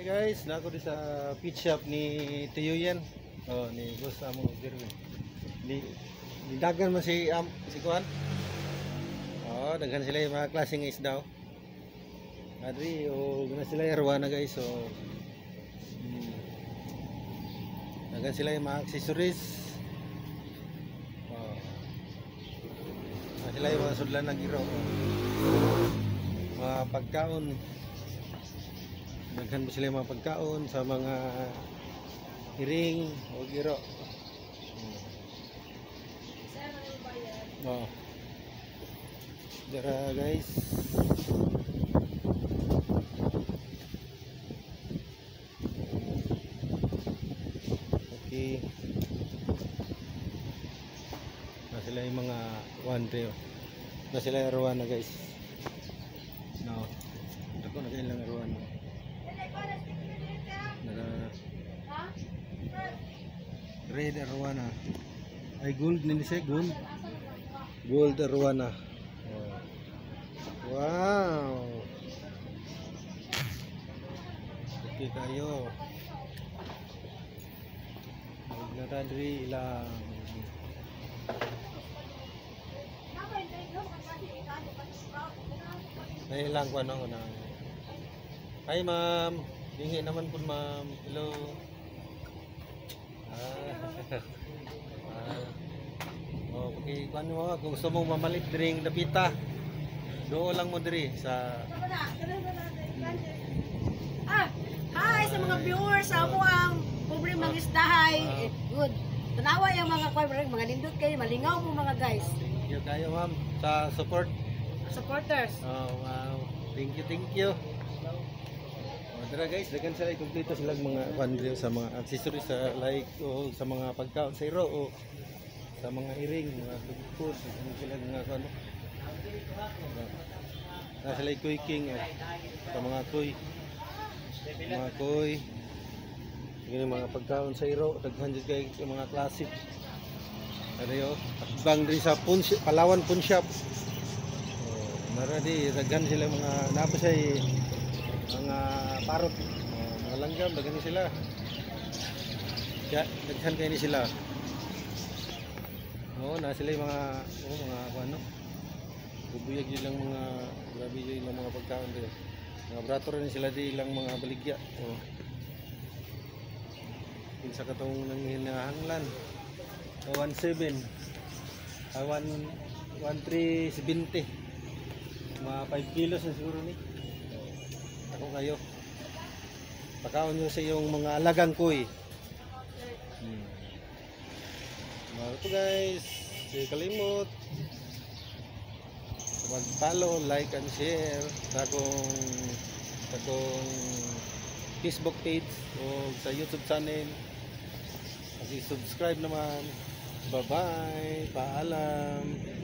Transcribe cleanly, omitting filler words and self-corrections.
Guys, nako di sa pit shop ni Tiyo yan. Oh, ni Boss Amo Gerwin. Di dagan man si Kuan. Oh, daghan sila yung mga klaseng isda. Adri o gana sila yung arwana guys. So daghan sila yung mga accessories. Oh. Sila yung mga sudlan ng giro. Mga pagkaon. Daghan mo sila mga pagkaon sa mga iring o giro. Oh. Dara guys. Okay. Na sila yung mga wante. Na sila yung arwana guys. No. Ako na kailang arwana. Red arwana ay gold nini siya, gold arwana. Oh. Wow, okay kayo nagnaradri ilang ay ilang ko ano na. Ay ma'am, hingi naman po ma'am. Hello. Okay, kuan mo kung gusto mong mamalit dring dapita. Doo lang mo diri sa Hi sa mga viewers sa amo ang pobre mga isdahay. Good. Tanawa yung mga mga nindot kayo, malingaw mo mga guys. Thank you kayo ma'am sa Supporters. Oh, wow. Thank you. Tara guys, daghan sila kompleto silang mga pandrio sa mga accessories sa like o sa mga pagkaon sa iro o sa mga iring, mga food, sila mga ano. Nasa sila kuy king sa mga kuy. Mga kuy. Ganyan mga pagkaon sa iro, daghan jud kay mga classic. Ariyo, bang diri sa Palawan Pawn Shop. Maradi daghan sila mga napasay mga parot, mga langgam, daghan sila. Kaya daghan kay ni sila. Oo, na sila yung mga ano. Bubuyag yun lang mga grabe yun lang mga pagkaon dito. Mga brato rin sila di lang mga baligya. Oh. Kinsa katong nang hinahanglan. 17. 1370. Mga 5 kilos na siguro ni. Ako kayo. Pakaon nyo sa iyong mga alagang kuy. Ito guys, di kalimot mag-follow, like and share sa akong Facebook page o sa YouTube channel. Subscribe naman. Bye bye, paalam.